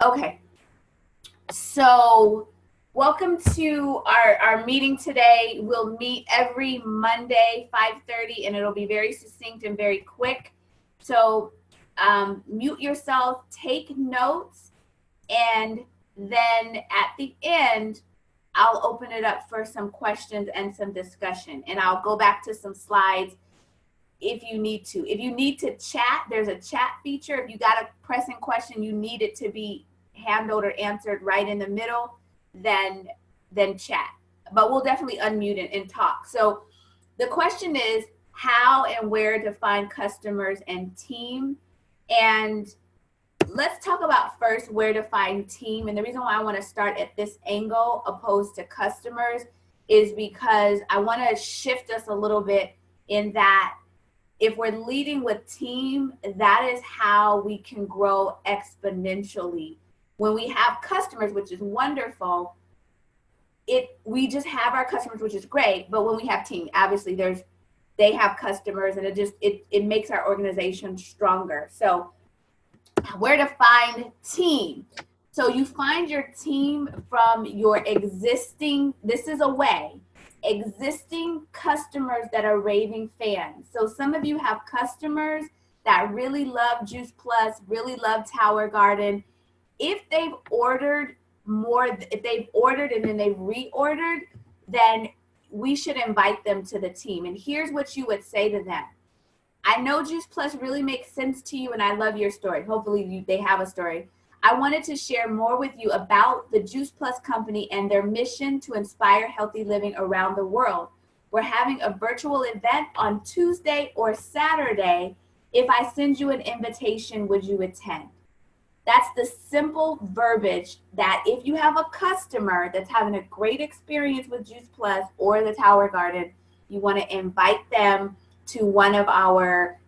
Okay, so welcome to our meeting today. We'll meet every Monday, 5:30, and it'll be very succinct and very quick. So mute yourself, take notes, and then at the end, I'll open it up for some questions and some discussion. And I'll go back to some slides if you need to. If you need to chat, there's a chat feature. If you got a pressing question, you need it to be handled or answered right in the middle, then chat. But we'll definitely unmute it and talk. So the question is how and where to find customers and team. And let's talk about first where to find team. And the reason why I want to start at this angle opposed to customers is because I want to shift us a little bit in that if we're leading with team, that is how we can grow exponentially. When we have customers, which is wonderful, we just have our customers, which is great. But when we have team, obviously they have customers, and it makes our organization stronger. So where to find team? So you find your team from your existing, this is a way, existing customers that are raving fans. So some of you have customers that really love Juice Plus, really love Tower Garden. If they've ordered if they've ordered and then they've reordered, then we should invite them to the team. And here's what you would say to them. I know Juice Plus really makes sense to you, and I love your story. Hopefully they have a story. I wanted to share more with you about the Juice Plus company and their mission to inspire healthy living around the world. We're having a virtual event on Tuesday or Saturday. If I send you an invitation, would you attend? That's the simple verbiage that if you have a customer that's having a great experience with Juice Plus or the Tower Garden, you want to invite them to one of our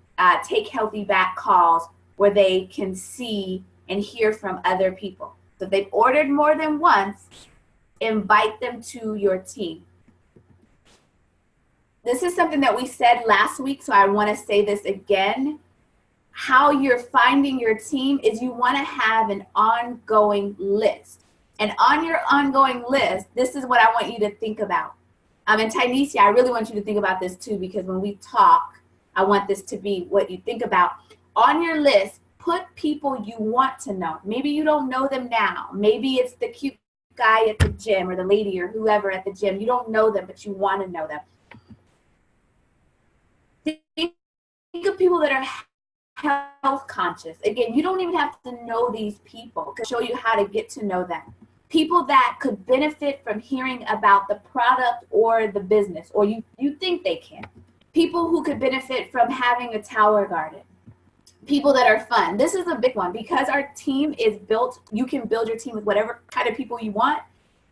Take Healthy Back calls where they can see and hear from other people. So if they've ordered more than once, invite them to your team. This is something that we said last week, so I want to say this again. How you're finding your team is you want to have an ongoing list. And on your ongoing list, this is what I want you to think about. And Tynesia, I really want you to think about this too, because when we talk, I want this to be what you think about. On your list, put people you want to know. Maybe you don't know them now. Maybe it's the cute guy at the gym or the lady or whoever at the gym. You don't know them, but you want to know them. Think of people that are health conscious. Again, you don't even have to know these people to show you how to get to know them. People that could benefit from hearing about the product or the business, or you think they can. People who could benefit from having a Tower Garden. People that are fun. This is a big one because our team is built. You can build your team with whatever kind of people you want.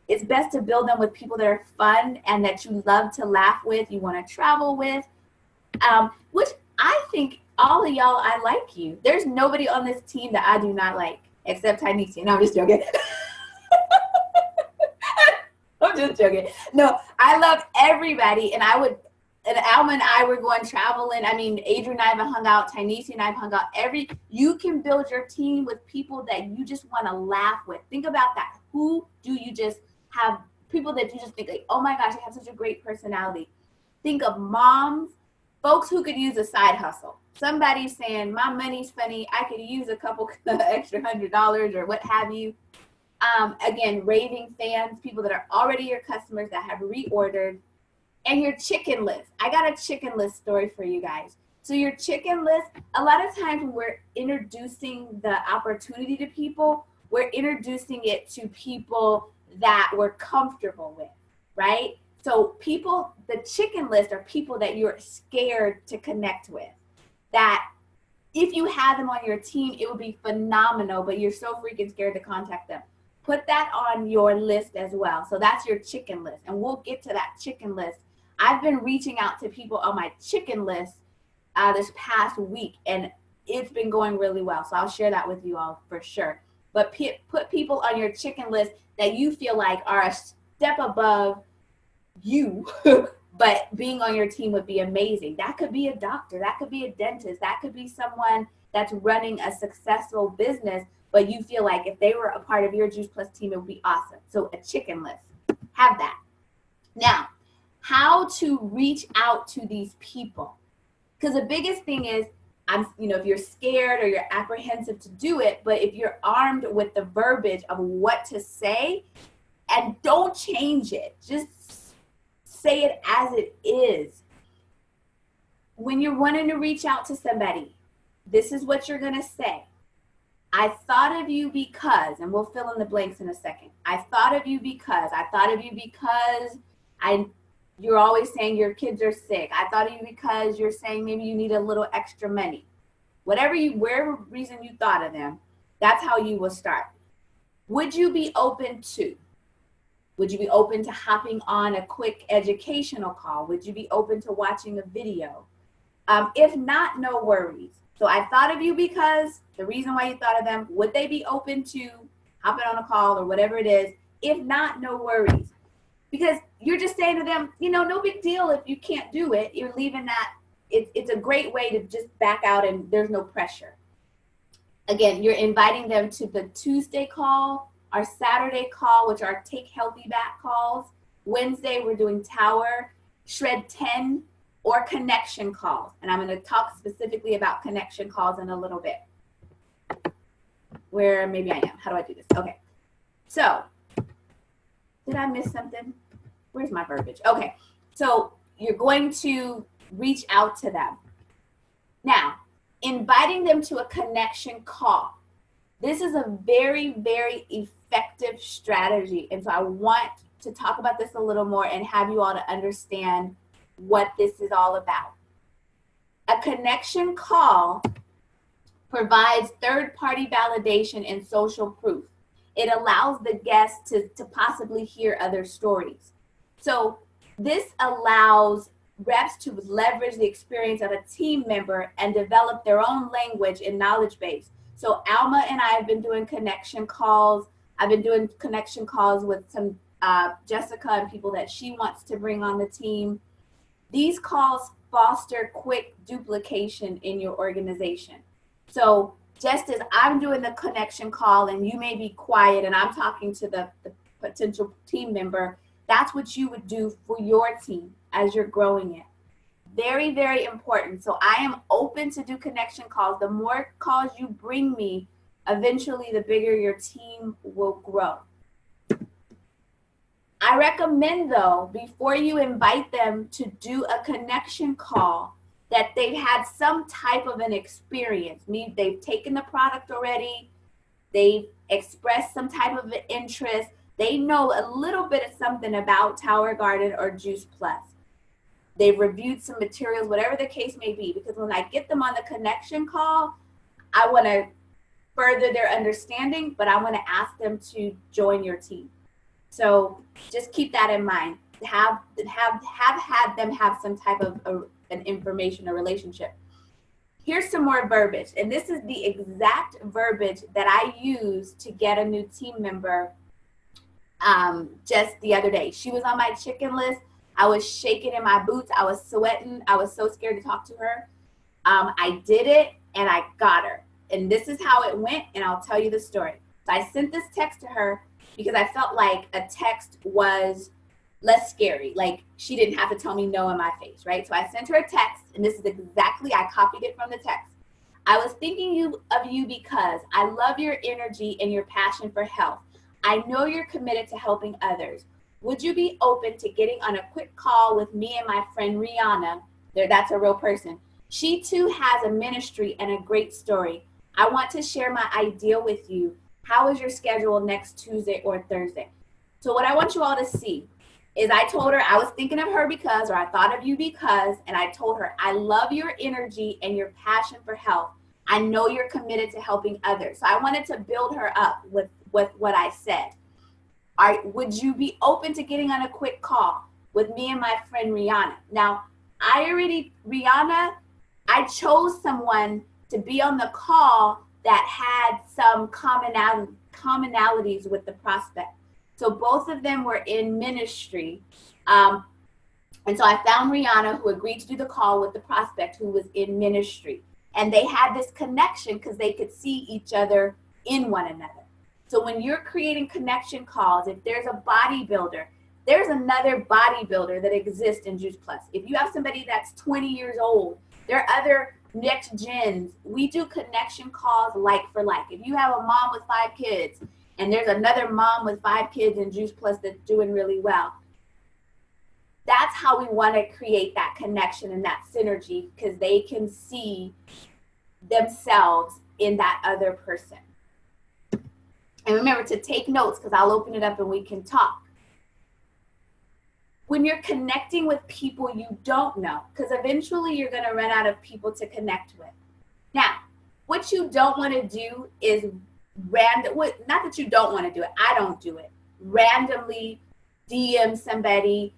It's best to build them with people that are fun and that you love to laugh with, you want to travel with, which I think all of y'all, I like you. There's nobody on this team that I do not like except Tynesia. No, I'm just joking. I'm just joking. No, I love everybody, and Alma and I were going traveling. I mean, Adrian and I have hung out, Tynesia and I have hung out. You can build your team with people that you just want to laugh with. Think about that. Who do you just have? People that you just think like, oh my gosh, they have such a great personality. Think of moms, folks who could use a side hustle. Somebody's saying, my money's funny, I could use a couple extra $100 or what have you. Again, raving fans, people that are already your customers that have reordered, and your chicken list. I got a chicken list story for you guys. So your chicken list, a lot of times when we're introducing the opportunity to people, we're introducing it to people that we're comfortable with, right? So people, the chicken list are people that you're scared to connect with. That if you had them on your team, it would be phenomenal, but you're so freaking scared to contact them. Put that on your list as well. So that's your chicken list. And we'll get to that chicken list. I've been reaching out to people on my chicken list this past week, and it's been going really well. So I'll share that with you all for sure. But put people on your chicken list that you feel like are a step above you, but being on your team would be amazing. That could be a doctor. That could be a dentist. That could be someone that's running a successful business, but you feel like if they were a part of your Juice Plus team, it would be awesome. So a chicken list, have that. Now, how to reach out to these people. Because the biggest thing is, if you're scared or you're apprehensive to do it, but if you're armed with the verbiage of what to say, and don't change it, just say it as it is. When you're wanting to reach out to somebody, this is what you're gonna say. I thought of you because, and we'll fill in the blanks in a second. I thought of you because you're always saying your kids are sick. I thought of you because you're saying maybe you need a little extra money. Whatever reason you thought of them, that's how you will start. Would you be open to? Would you be open to hopping on a quick educational call? Would you be open to watching a video? If not, no worries. So I thought of you because the reason why you thought of them, would they be open to hopping on a call or whatever it is? If not, no worries. Because you're just saying to them, no big deal if you can't do it. You're leaving that. It's a great way to just back out and there's no pressure. Again, you're inviting them to the Tuesday call, our Saturday call, which are Take Healthy Back calls. Wednesday, we're doing Tower, Shred 10, or connection calls. And I'm going to talk specifically about connection calls in a little bit. Where maybe I am. How do I do this? Okay. So, did I miss something? Where's my verbiage? Okay. So, you're going to reach out to them. Now, inviting them to a connection call. This is a very, very effective strategy. And so I want to talk about this a little more and have you all to understand what this is all about. A connection call provides third-party validation and social proof. It allows the guest to possibly hear other stories. So this allows reps to leverage the experience of a team member and develop their own language and knowledge base. So Alma and I have been doing connection calls. I've been doing connection calls with some Jessica and people that she wants to bring on the team. These calls foster quick duplication in your organization. So just as I'm doing the connection call and you may be quiet and I'm talking to the potential team member, that's what you would do for your team as you're growing it. Very, very important. So I am open to do connection calls. The more calls you bring me, eventually the bigger your team will grow. I recommend, though, before you invite them to do a connection call, that they've had some type of an experience. They've taken the product already. They've expressed some type of an interest. They know a little bit of something about Tower Garden or Juice Plus. They've reviewed some materials, whatever the case may be, because when I get them on the connection call, I want to further their understanding, but I want to ask them to join your team. So just keep that in mind. Have had them have some type of an information or relationship. Here's some more verbiage, and this is the exact verbiage that I used to get a new team member just the other day. She was on my chicken list. I was shaking in my boots. I was sweating. I was so scared to talk to her. I did it, and I got her. And this is how it went, and I'll tell you the story. So I sent this text to her because I felt like a text was less scary. Like she didn't have to tell me no in my face, right? So I sent her a text, and this is exactly, I copied it from the text. I was thinking of you because I love your energy and your passion for health. I know you're committed to helping others. Would you be open to getting on a quick call with me and my friend Rihanna? That's a real person. She too has a ministry and a great story. I want to share my idea with you. How is your schedule next Tuesday or Thursday? So what I want you all to see is I told her I was thinking of her because, or I thought of you because, and I told her, I love your energy and your passion for health. I know you're committed to helping others. So I wanted to build her up with what I said. All right, would you be open to getting on a quick call with me and my friend Rihanna? Now, Rihanna, I chose someone to be on the call that had some commonalities with the prospect. So both of them were in ministry. And so I found Rihanna, who agreed to do the call with the prospect who was in ministry. And they had this connection because they could see each other in one another. So when you're creating connection calls, if there's a bodybuilder, there's another bodybuilder that exists in Juice Plus. If you have somebody that's 20 years old, there are other next gens. We do connection calls like for like. If you have a mom with 5 kids and there's another mom with 5 kids in Juice Plus that's doing really well, that's how we want to create that connection and that synergy, because they can see themselves in that other person. And remember to take notes, because I'll open it up and we can talk. When you're connecting with people you don't know, because eventually you're going to run out of people to connect with. Now, what you don't want to do is not that you don't want to do it, I don't do it, randomly DM somebody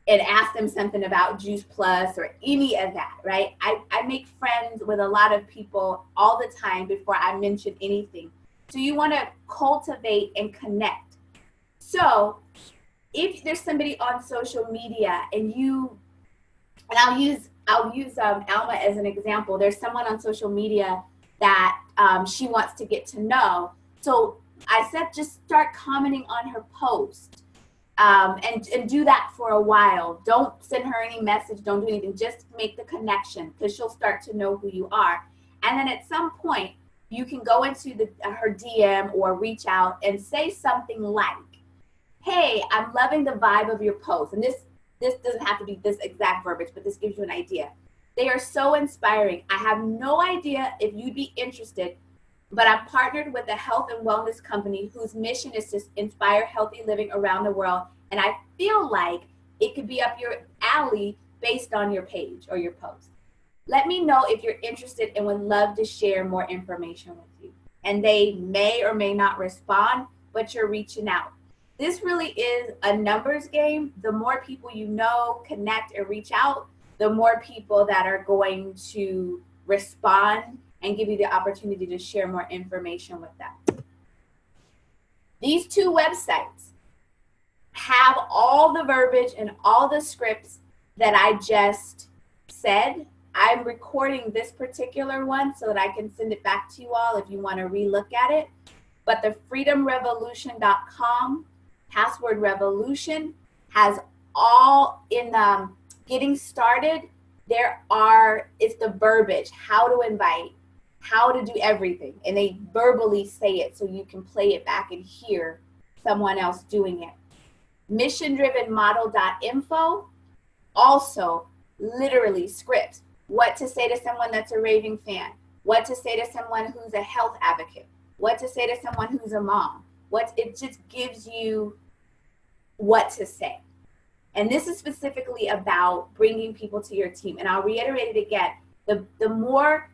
and ask them something about Juice Plus or any of that, right? I make friends with a lot of people all the time before I mention anything. So you want to cultivate and connect. So if there's somebody on social media and I'll use Alma as an example. There's someone on social media that she wants to get to know. So I said, just start commenting on her post and do that for a while. Don't send her any message. Don't do anything. Just make the connection, because she'll start to know who you are. And then at some point, you can go into her DM or reach out and say something like, hey, I'm loving the vibe of your post. And this doesn't have to be this exact verbiage, but this gives you an idea. They are so inspiring. I have no idea if you'd be interested, but I'm partnered with a health and wellness company whose mission is to inspire healthy living around the world. And I feel like it could be up your alley based on your page or your post. Let me know if you're interested and would love to share more information with you. And they may or may not respond, but you're reaching out. This really is a numbers game. The more people you know, connect, and reach out, the more people that are going to respond and give you the opportunity to share more information with them. These 2 websites have all the verbiage and all the scripts that I just said. I'm recording this particular one so that I can send it back to you all if you want to relook at it. But the freedomrevolution.com password revolution has all in getting started. It's the verbiage, how to invite, how to do everything. And they verbally say it so you can play it back and hear someone else doing it. Missiondrivenmodel.info, also literally scripts. What to say to someone that's a raving fan, what to say to someone who's a health advocate, what to say to someone who's a mom. It just gives you what to say. And this is specifically about bringing people to your team. And I'll reiterate it again. The more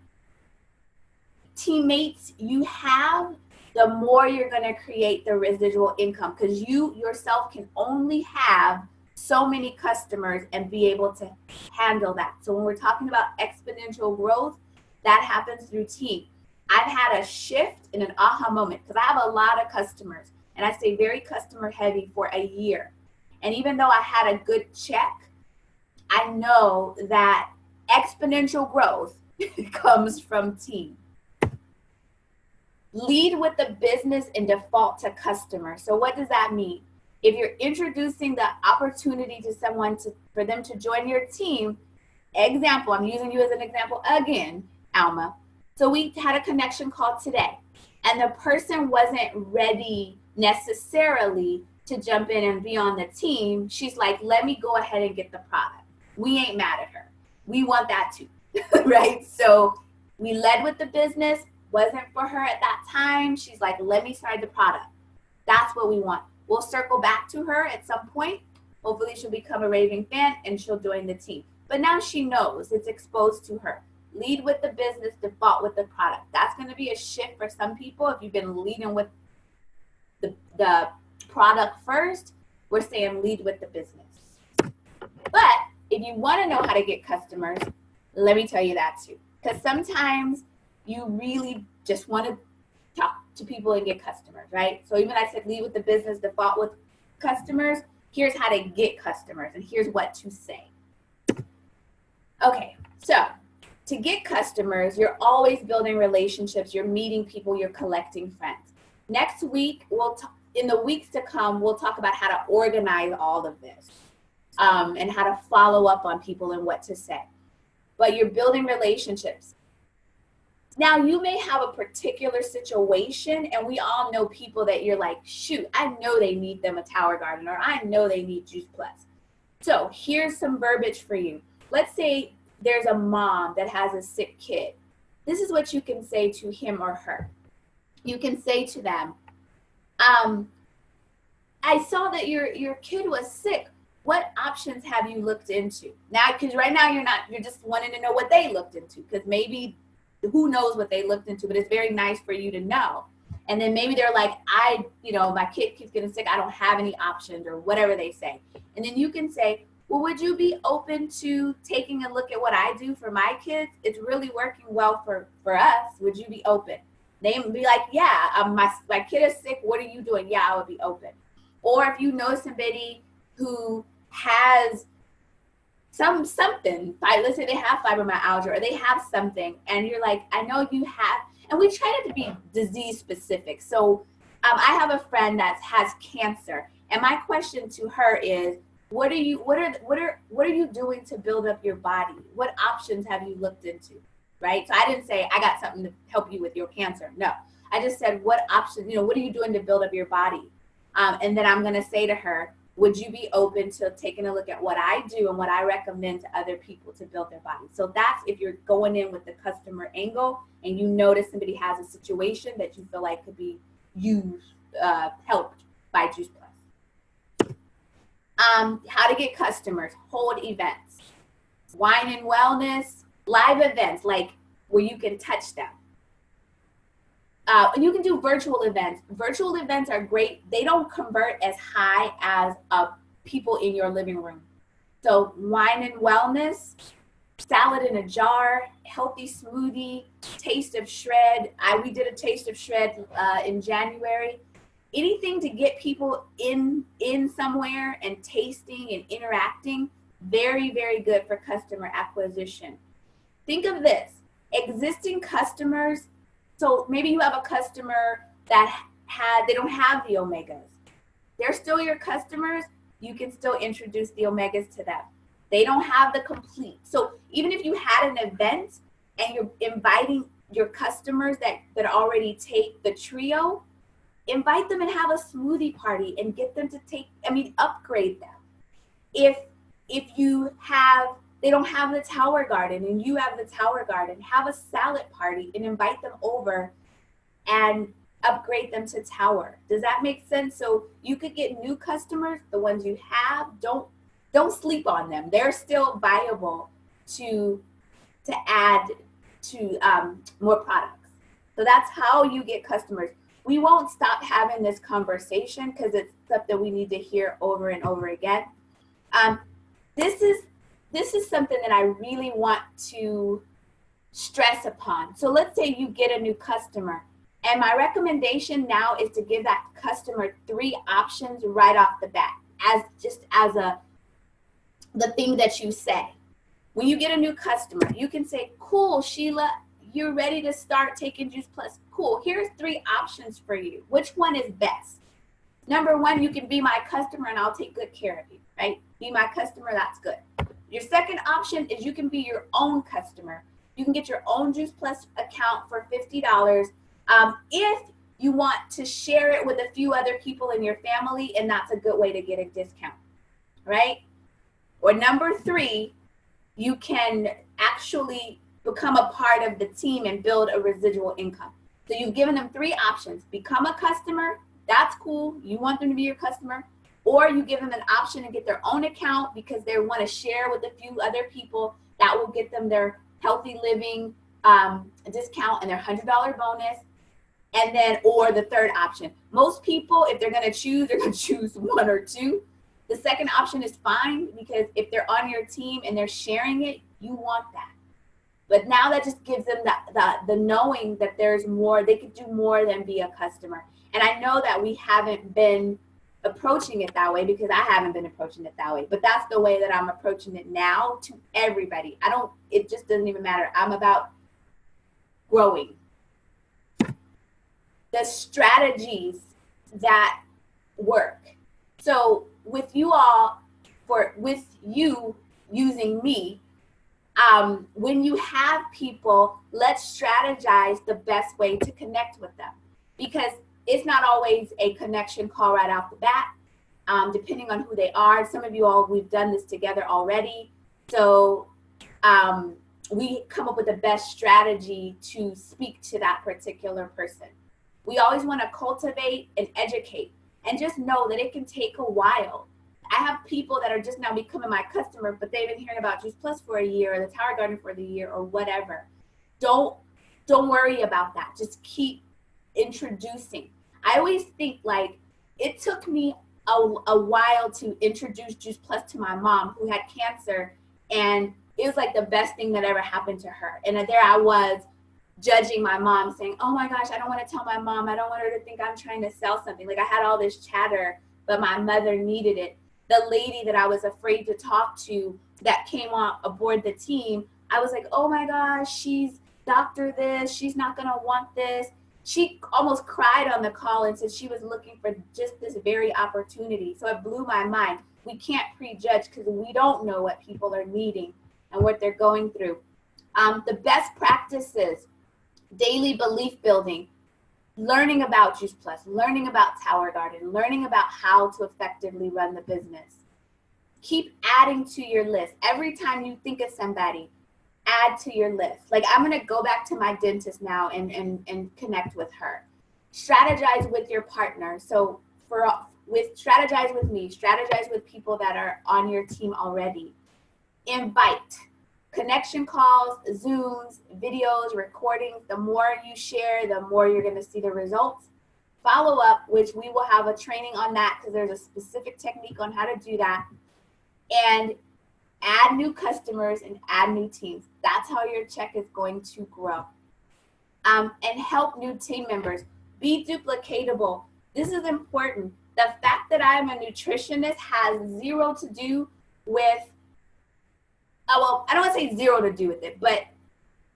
teammates you have, the more you're going to create the residual income, because you yourself can only have so many customers and be able to handle that. So when we're talking about exponential growth, that happens through team. I've had a shift in an aha moment, because I have a lot of customers and I stay very customer heavy for a year. And even though I had a good check, I know that exponential growth comes from team. Lead with the business and default to customer. So what does that mean? If you're introducing the opportunity to someone for them to join your team, example, I'm using you as an example again, Alma. So we had a connection call today, and the person wasn't ready necessarily to jump in and be on the team. She's like, let me go ahead and get the product. We ain't mad at her. We want that too, right? So we led with the business, wasn't for her at that time. She's like, let me try the product. That's what we want. We'll circle back to her at some point. Hopefully she'll become a raving fan and she'll join the team. But now she knows, it's exposed to her. Lead with the business, default with the product. That's going to be a shift for some people. If you've been leading with the product first, we're saying lead with the business. But if you want to know how to get customers, let me tell you that too. Because sometimes you really just want to talk to people and get customers, right? So even I said lead with the business, default with customers. Here's how to get customers and here's what to say. Okay, so to get customers, you're always building relationships, you're meeting people, you're collecting friends. Next week, in the weeks to come, we'll talk about how to organize all of this and how to follow up on people and what to say. But you're building relationships. Now, you may have a particular situation, and we all know people that you're like, shoot, I know they need them a Tower Garden, or I know they need Juice Plus. So here's some verbiage for you. Let's say there's a mom that has a sick kid. This is what you can say to him or her. You can say to them, I saw that your kid was sick. What options have you looked into? Now, because right now you're just wanting to know what they looked into, because maybe who knows what they looked into, but it's very nice for you to know. And then maybe they're like, my kid keeps getting sick. I don't have any options, or whatever they say. And then you can say, well, would you be open to taking a look at what I do for my kids? It's really working well for us. Would you be open? They would be like, yeah, my kid is sick. What are you doing? Yeah, I would be open. Or if you know somebody who has something, let's say they have fibromyalgia, or they have something, and you're like, I know you have, and we try not to be disease specific. So I have a friend that has cancer, and my question to her is, what are you doing to build up your body? What options have you looked into? Right? So I didn't say I got something to help you with your cancer. No, I just said, what options, what are you doing to build up your body? And then I'm going to say to her, would you be open to taking a look at what I do and what I recommend to other people to build their body? So that's if you're going in with the customer angle and you notice somebody has a situation that you feel like could be helped by Juice Plus. How to get customers, hold events, wine and wellness, live events, like where you can touch them. And you can do virtual events. Virtual events are great. They don't convert as high as people in your living room. So wine and wellness, salad in a jar, healthy smoothie, taste of shred. We did a taste of shred in January. Anything to get people in somewhere and tasting and interacting, very, very good for customer acquisition. Think of this, existing customers. So maybe you have a customer that they don't have the omegas. They're still your customers. You can still introduce the omegas to them. They don't have the complete. So even if you had an event and you're inviting your customers that already take the trio, invite them and have a smoothie party and get them to upgrade them. If they don't have the Tower Garden and you have the Tower Garden, have a salad party and invite them over and upgrade them to Tower. Does that make sense? So you could get new customers, the ones you have, don't sleep on them. They're still viable to add to more products. So that's how you get customers. We won't stop having this conversation because it's stuff that we need to hear over and over again. This is something that I really want to stress upon. So let's say you get a new customer, and my recommendation now is to give that customer 3 options right off the bat, as the thing that you say. When you get a new customer, you can say, cool, Sheila, you're ready to start taking Juice Plus. Cool, here's 3 options for you. Which one is best? Number 1, you can be my customer and I'll take good care of you, right? Be my customer, that's good. Your second option is you can be your own customer. You can get your own Juice Plus account for $50 if you want to share it with a few other people in your family, and that's a good way to get a discount, right? Or number 3, you can actually become a part of the team and build a residual income. So you've given them 3 options. Become a customer, that's cool. You want them to be your customer. Or you give them an option to get their own account because they want to share with a few other people. That will get them their healthy living discount and their $100 bonus. And then, or the third option. Most people, if they're going to choose, they're going to choose 1 or 2. The second option is fine because if they're on your team and they're sharing it, you want that. But now that just gives them the knowing that there's more, they could do more than be a customer. And I know that we haven't been approaching it that way because I haven't been approaching it that way. But that's the way that I'm approaching it now to everybody. It just doesn't even matter. I'm about growing. The strategies that work. So with you all, with you using me, when you have people, let's strategize the best way to connect with them, because it's not always a connection call right off the bat, depending on who they are. Some of you all, we've done this together already. So we come up with the best strategy to speak to that particular person. We always want to cultivate and educate, and just know that it can take a while. I have people that are just now becoming my customer, but they've been hearing about Juice Plus for a year, or the Tower Garden for the year, or whatever. Don't worry about that. Just keep introducing. I always think, like, it took me a while to introduce Juice Plus to my mom, who had cancer, and it was like the best thing that ever happened to her. And there I was, judging my mom, saying, oh my gosh, I don't want to tell my mom. I don't want her to think I'm trying to sell something. Like, I had all this chatter, but my mother needed it. The lady that I was afraid to talk to that came on aboard the team, I was like, oh my gosh, she's doctor this, she's not going to want this. She almost cried on the call and said she was looking for just this very opportunity. So it blew my mind. We can't prejudge because we don't know what people are needing and what they're going through. The best practices: daily belief building, learning about Juice Plus, learning about Tower Garden, learning about how to effectively run the business. Keep adding to your list. Every time you think of somebody, add to your list. Like, I'm going to go back to my dentist now and connect with her. Strategize with your partner. So strategize with me, strategize with people that are on your team already. Invite. Connection calls, Zooms, videos, recordings. The more you share, the more you're going to see the results. Follow up, which we will have a training on that because there's a specific technique on how to do that. And add new customers and add new teams. That's how your check is going to grow. And help new team members. Be duplicatable. This is important. The fact that I'm a nutritionist has zero to do with, well, I don't want to say zero to do with it, but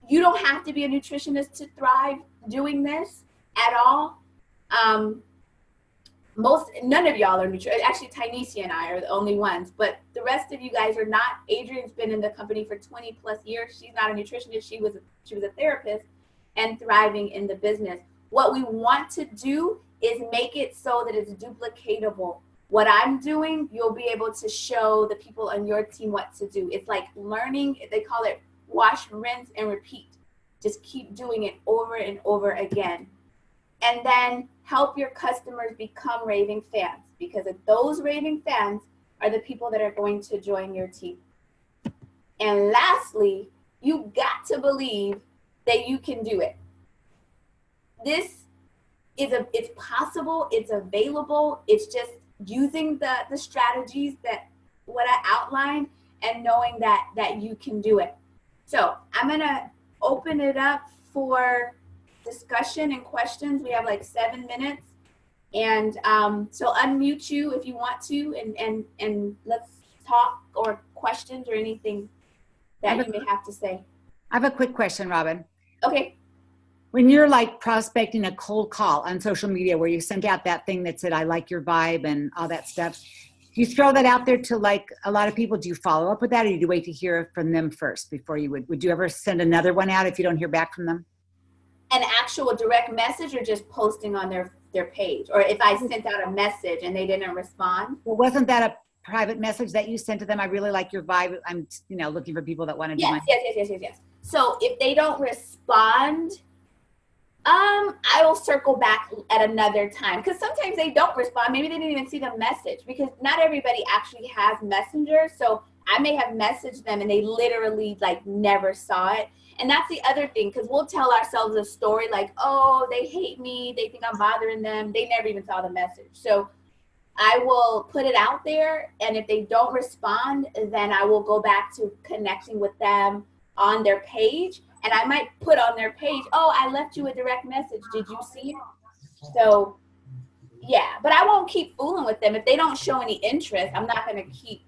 you don't have to be a nutritionist to thrive doing this at all. None of y'all are nutritionists. Actually, Tynesia and I are the only ones, but the rest of you guys are not. Adrian's been in the company for 20 plus years. She's not a nutritionist. She was a therapist and thriving in the business. What we want to do is make it so that it's duplicatable. What I'm doing, you'll be able to show the people on your team what to do. It's like learning. They call it wash, rinse, and repeat. Just keep doing it over and over again. And then help your customers become raving fans, because those raving fans are the people that are going to join your team. And lastly, you got to believe that you can do it. It's possible, it's available. It's just using the strategies that what I outlined and knowing that you can do it. So I'm gonna open it up for discussion and questions. We have like 7 minutes, and so unmute you if you want to, and let's talk, or questions or anything that you may have to say. I have a quick question, Robin. Okay. When you're like prospecting a cold call on social media where you sent out that thing that said, I like your vibe and all that stuff, do you throw that out there to like a lot of people? Do you follow up with that, or do you wait to hear from them first before you would you ever send another one out if you don't hear back from them? An actual direct message, or just posting on their page? Or if I sent out a message and they didn't respond? Well, wasn't that a private message that you sent to them? I really like your vibe. I'm, looking for people that want to do my... Yes. So if they don't respond, I will circle back at another time, because sometimes they don't respond. Maybe they didn't even see the message, because not everybody actually has Messenger. So I may have messaged them and they literally like never saw it. And that's the other thing, because we'll tell ourselves a story like, oh, they hate me, they think I'm bothering them. They never even saw the message. So I will put it out there, and if they don't respond, then I will go back to connecting with them on their page. And I might put on their page, oh, I left you a direct message. Did you see it? So Yeah, but I won't keep fooling with them. If they don't show any interest, I'm not going to keep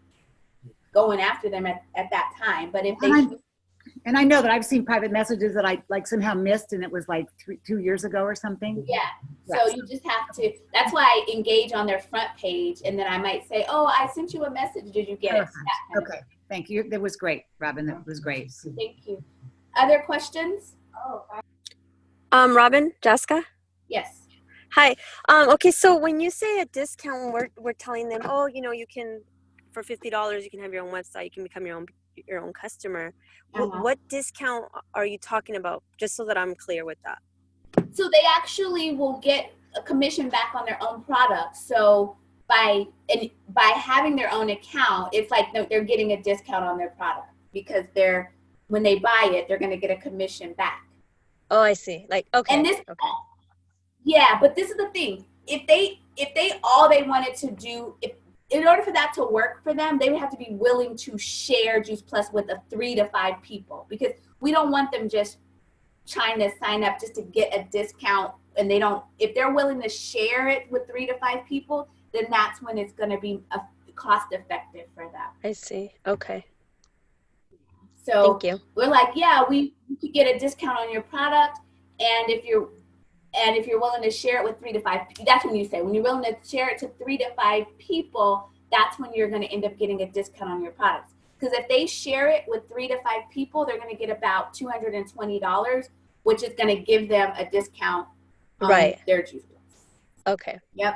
going after them at that time. But if they and I know that I've seen private messages that I like somehow missed, and it was like 2 years ago or something. Yeah. So you just have to, that's why I engage on their front page. And then I might say, oh, I sent you a message. Did you get it? Okay. Thank you. That was great, Robin. That was great. Thank you. Other questions? Robin, Jessica? Yes. Hi. Okay, so when you say a discount, we're telling them, oh, you know, you can, for $50, you can have your own website, you can become your own customer. What discount are you talking about? Just so that I'm clear with that. So they actually will get a commission back on their own product. So by having their own account, it's like they're getting a discount on their product because when they buy it, they're going to get a commission back. Oh, I see. Like, okay. And this, yeah, but this is the thing. If they all they wanted to do, in order for that to work for them, they would have to be willing to share Juice Plus with 3 to 5 people, because we don't want them just trying to sign up just to get a discount, and if they're willing to share it with 3 to 5 people, then that's when it's going to be cost effective for them. I see. Okay. So thank you. We're like, yeah, we could get a discount on your product, and if you're willing to share it with 3 to 5, that's when you say, when you're willing to share it to 3 to 5 people, that's when you're going to end up getting a discount on your products. Because if they share it with 3 to 5 people, they're going to get about $220, which is going to give them a discount on their Juice Plus. Okay. Yep.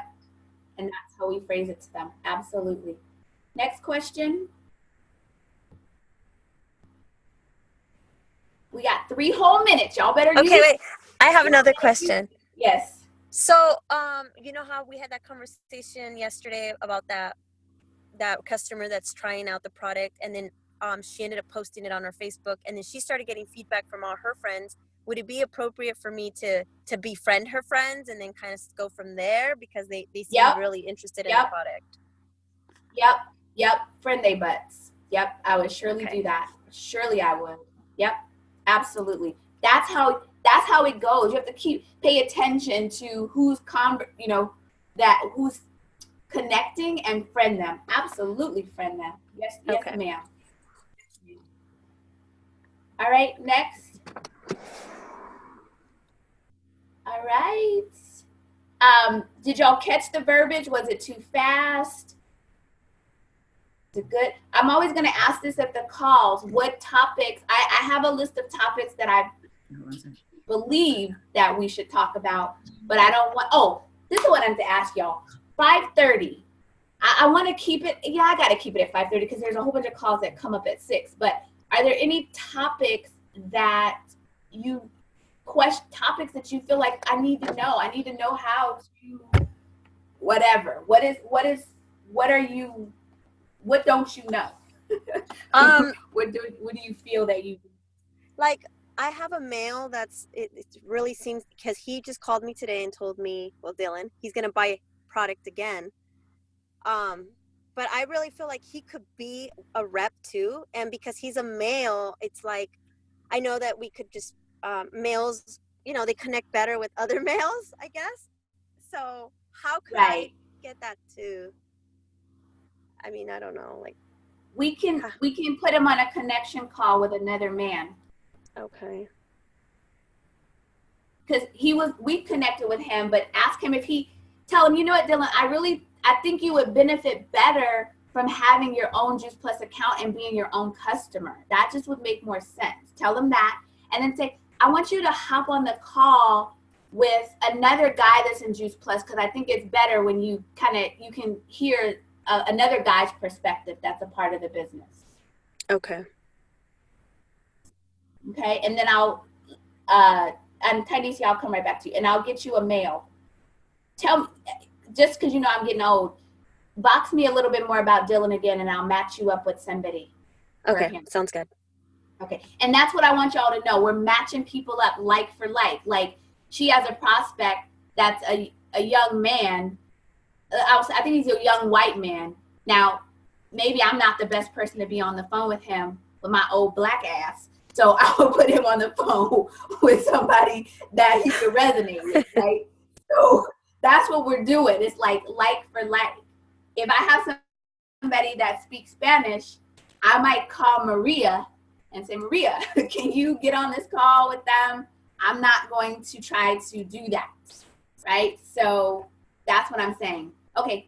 And that's how we phrase it to them. Absolutely. Next question. We got 3 whole minutes. Y'all better use. Okay, wait. I have another question. Yes. So, you know how we had that conversation yesterday about that customer that's trying out the product, and then she ended up posting it on her Facebook, and then she started getting feedback from all her friends. Would it be appropriate for me to befriend her friends and then kind of go from there, because they seem really interested in the product? Yep. Friend they butts. Yep. I would surely do that. Surely I would. Yep. Absolutely. That's how it goes. You have to pay attention to who's connecting, and friend them. Absolutely friend them. Yes, ma'am. All right, next. All right. Did y'all catch the verbiage? Was it too fast? Is it good? I'm always going to ask this at the calls. What topics? I have a list of topics that I believe that we should talk about, but I don't want. Oh, this is what I have to ask y'all. 5:30. I want to keep it. Yeah, I got to keep it at 5:30 because there's a whole bunch of calls that come up at 6. But are there any topics that you topics that you feel like I need to know? I need to know how to whatever. What don't you know? What do you feel that you like? I have a male it really seems, because he just called me today and told me, well, Dylan, he's going to buy product again. But I really feel like he could be a rep too. And because he's a male, it's like, I know that we could just, males, they connect better with other males, I guess. So how could I get that too? I mean, I don't know. Like, we can put him on a connection call with another man. Okay. Because we connected with him, but ask him tell him, you know what, Dylan, I think you would benefit better from having your own Juice Plus account and being your own customer. That just would make more sense. Tell him that, and then say, I want you to hop on the call with another guy that's in Juice Plus, because I think it's better when you can hear another guy's perspective that's a part of the business. Okay. Okay, and then and Tanisha, I'll come right back to you, and I'll get you a mail. Tell me, just because I'm getting old, box me a little bit more about Dylan again, and I'll match you up with somebody. Okay, sounds good. Okay, and that's what I want y'all to know. We're matching people up like for like. Like, she has a prospect that's a young man. I think he's a young white man. Now, maybe I'm not the best person to be on the phone with him with my old black ass. So I will put him on the phone with somebody that he could resonate with, right? So That's what we're doing. It's like for like. If I have somebody that speaks Spanish, I might call Maria and say, Maria, can you get on this call with them? I'm not going to try to do that, right? So that's what I'm saying. Okay,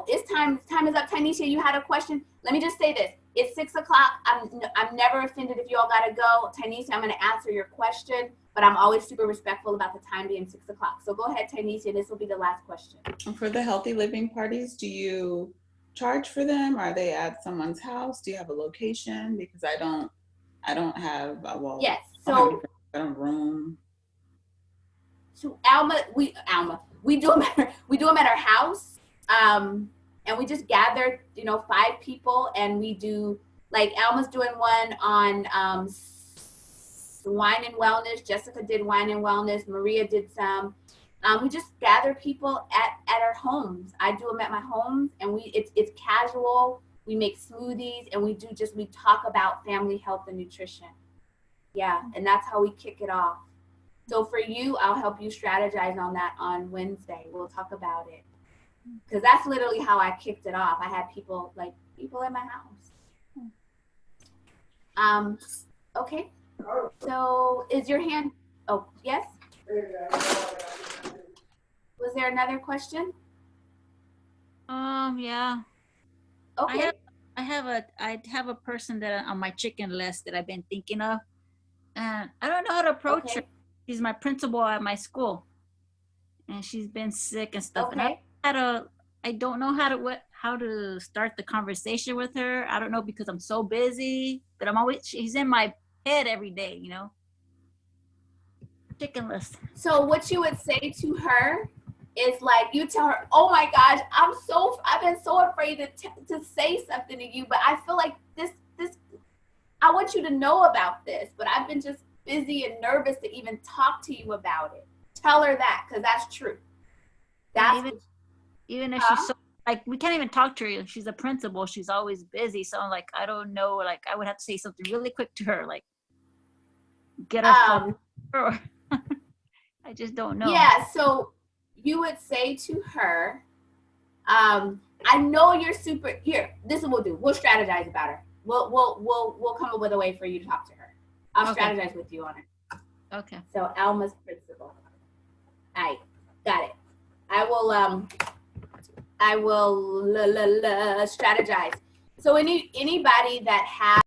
it's time. Time is up. Tanisha, you had a question? Let me just say this. It's 6 o'clock. I'm never offended if you all gotta go. Tanisha, I'm gonna answer your question, but I'm always super respectful about the time being 6 o'clock. So go ahead, Tanisha. This will be the last question. For the healthy living parties, do you charge for them? Are they at someone's house? Do you have a location? Because I don't have Yes. So I don't room. So we do them at our house, and we just gather 5 people, and we do, like, Alma's doing one on wine and wellness. Jessica did wine and wellness. Maria did some. We just gather people at our homes. I do them at my homes, and it's casual. We make smoothies, and we talk about family health and nutrition. Yeah, and that's how we kick it off. So for you, I'll help you strategize on that on Wednesday. We'll talk about it. Because that's literally how I kicked it off. I had people in my house. Okay. So is your hand, oh, yes? Was there another question? Yeah. Okay. I have a person that on my chicken list that I've been thinking of, and I don't know how to approach her. She's my principal at my school, and she's been sick and stuff. Okay. And I don't know how to start the conversation with her. I don't know, because I'm so busy, but she's in my head every day, Chicken list. So what you would say to her is, like, you tell her, oh my gosh, I've been so afraid to say something to you, but I feel like this I want you to know about this, but I've been just busy and nervous to even talk to you about it. Tell her that, because that's true. Even if she's so, like, we can't even talk to her. She's a principal. She's always busy. So I'm like, I don't know. Like, I would have to say something really quick to her, like, get her. I just don't know. Yeah. So you would say to her, I know you're super. Here, this is what we'll do. We'll strategize about her. We'll come up with a way for you to talk to her. I'll strategize with you on it. Okay. So Alma's principal. All right, got it. I will strategize. So anybody that has